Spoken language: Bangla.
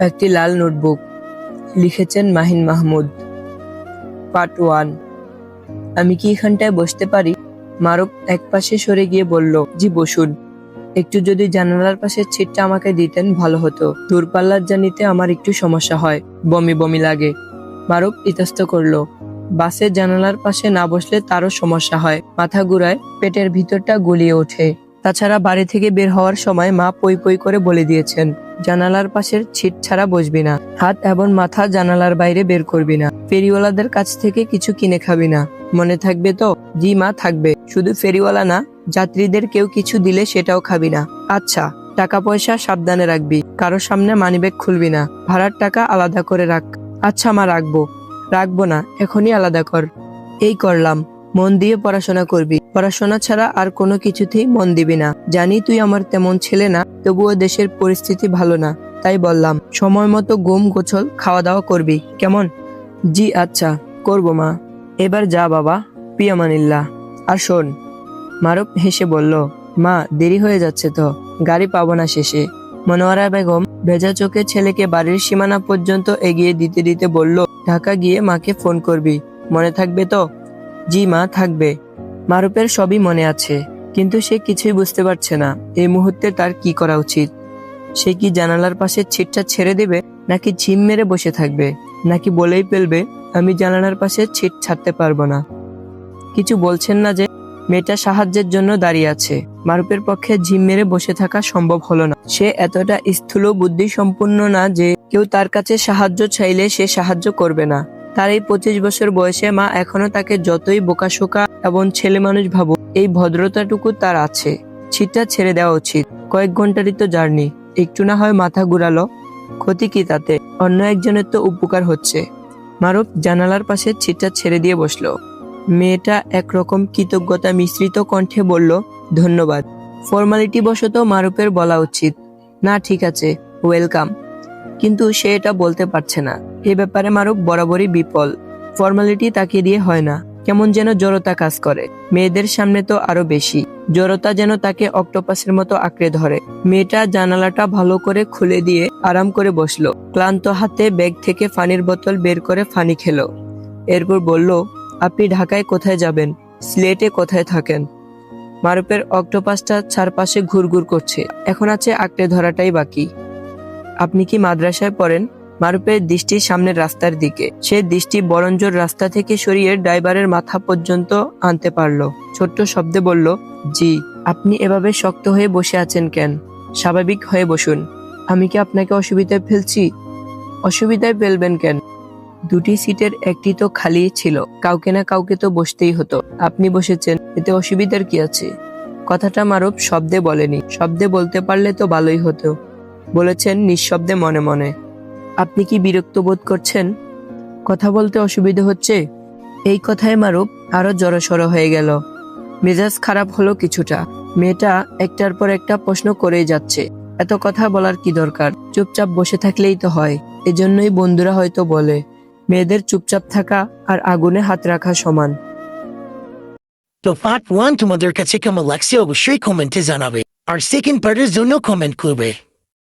একটি লাল নোটবুক। লিখেছেন মাহিন মাহমুদ। পার্ট 1। আমি কি এখানটায় বসতে পারি? মারুফ একপাশে সরে গিয়ে বলল, জি বসুন। একটু যদি জানালার পাশের সিটটা আমাকে দিতেন ভালো হতো। দূরপাল্লার জার্নিতে আমার একটু সমস্যা হয়, বমি বমি লাগে। মারুফ ইতস্ত করলো, বাসের জানালার পাশে না বসলে তারও সমস্যা হয়, মাথা ঘুরায়, পেটের ভিতরটা গুলিয়ে ওঠে। তাছাড়া বাড়ি থেকে বের হওয়ার সময় মা পই পই করে বলে দিয়েছেন, জানালার পাশের সিট ছাড়া বসবি না, হাত এবং মাথা জানালার বাইরে বের করবি না, ফেরিওয়ালাদের কাছ থেকে কিছু কিনে খাবি না। মনে থাকবে তো? জি মা, থাকবে। শুধু ফেরিওয়ালা না, যাত্রীদের কেউ কিছু দিলে সেটাও খাবি না। আচ্ছা, টাকা পয়সা সাবধানে রাখবি, কারোর সামনে মানিব্যাগ খুলবি না, ভাড়ার টাকা আলাদা করে রাখ। আচ্ছা মা, রাখবো। রাখবো না, এখনই আলাদা কর। এই করলাম। মন দিয়ে পড়াশোনা করবি, পড়াশোনা ছাড়া আর কোনো কিছুতেই মন দিবি না। জানি তুই আমার তেমন ছেলে না, তবুও দেশের পরিস্থিতি ভালো না, তাই বললাম। সময় মতো ঘুম গোছল খাওয়া দাওয়া করবি, কেমন? জি আচ্ছা, করবো মা। এবার যা বাবা, পিয়ামানিল্লাহ। আর শোন। মারুফ হেসে বলল, মা দেরি হয়ে যাচ্ছে তো, গাড়ি পাবো না শেষে। মনোয়ারা বেগম ভেজা চোখে ছেলেকে বাড়ির সীমানা পর্যন্ত এগিয়ে দিতে দিতে বলল, ঢাকা গিয়ে মাকে ফোন করবি, মনে থাকবে তো? জি মা, থাকবে। মারুফের সবই মনে আছে, কিন্তু সে কিছুই বুঝতে পারছে না এই মুহূর্তে তার কি করা উচিত। সে কি জানালার পাশে ছিটটা ছেড়ে দেবে, নাকি ঝিম মেরে বসে থাকবে, নাকি বলেই ফেলবে আমি জানালার পাশে ছিট ছাড়তে পারবো না? কিছু বলছেন না যে? মেয়েটা সাহায্যের জন্য দাঁড়িয়ে আছে। মারুফের পক্ষে ঝিম মেরে বসে থাকা সম্ভব হলো না। সে এতটা স্থূল বুদ্ধি সম্পন্ন না যে কেউ তার কাছে সাহায্য চাইলে সে সাহায্য করবে না। তার এই 25 বছর বয়সে মা এখনো তাকে যতই বোকাশোকা এবং ছেলে মানুষ ভাবুক, এই ভদ্রতাটুকু তার আছে। ছিটটা ছেড়ে দেওয়া উচিত। কয়েক ঘন্টারই তো জার্নি, একটু না হয় মাথা ঘুরালো, ক্ষতি কি তাতে? অন্য একজনের তো উপকার হচ্ছে। মারুফ জানালার পাশে ছিটটা ছেড়ে দিয়ে বসলো। মেয়েটা একরকম কৃতজ্ঞতা মিশ্রিত কণ্ঠে বলল, ধন্যবাদ। ফর্মালিটি বশত মারুফের বলা উচিত, না ঠিক আছে, ওয়েলকাম, কিন্তু সে এটা বলতে পারছে না। এ ব্যাপারে মারুফ বরাবরই বিফল। ফর্মালিটি তাকে দিয়ে হয় না, কেমন যেন জড়তা কাজ করে। মেয়েদের সামনে তো আরো বেশি। জড়তা যেন তাকে অক্টোপাসের মতো আঁকড়ে ধরে। মেয়েটা জানালাটা ভালো করে খুলে দিয়ে আরাম করে বসলো। ক্লান্ত হাতে ব্যাগ থেকে পানির বোতল বের করে পানি খেলো। এরপর বলল, আপনি ঢাকায় কোথায় যাবেন? সিলেটে কোথায় থাকেন? মারুফের অক্টোপাসটা চারপাশে ঘুরঘুর করছে। এখন আছে আঁকড়ে ধরাটাই বাকি। আপনি কি মাদ্রাসায় পড়েন? মারুফের দৃষ্টি সামনের রাস্তার দিকে। সে দৃষ্টি বরঞ্জোর রাস্তা থেকে সরিয়ে ড্রাইভারের মাথা পর্যন্ত আনতে পারলো। ছোট্ট শব্দে বলল, জি। আপনি এভাবে শক্ত হয়ে বসে আছেন কেন? স্বাভাবিক হয়ে বসুন। আমি কি আপনাকে অসুবিধায় ফেলছি? অসুবিধায় ফেলবেন কেন? দুটি সিটের একটি তো খালি ছিল, কাউকে না কাউকে তো বসতেই হতো। আপনি বসেছেন, এতে অসুবিধার কি আছে? কথাটা মারুফ শব্দে বলেনি, শব্দে বলতে পারলে তো ভালোই হতো। বলেছেন নিঃশব্দে, মনে মনে। আপনি কি বিরক্ত বোধ করছেন? কথা বলতে অসুবিধা হচ্ছে? এই কথায় মারুফ আরো জড়সড় হয়ে গেল। মেজাজ খারাপ হলো কিছুটা। মেয়েটা একটার পর একটা প্রশ্ন করেই যাচ্ছে। এত কথা বলার কি দরকার? চুপচাপ বসে থাকলেই তো হয়। এজন্যই বন্ধুরা হয়তো বলে, মেয়েদের চুপচাপ থাকা আর আগুনে হাত রাখা সমান। তো পার্ট 1 তোমাদের কাছে কেমন লাগছে অবশ্যই কমেন্টে জানাবে, আর সেকেন্ড পার্টের জন্য কমেন্ট করবে।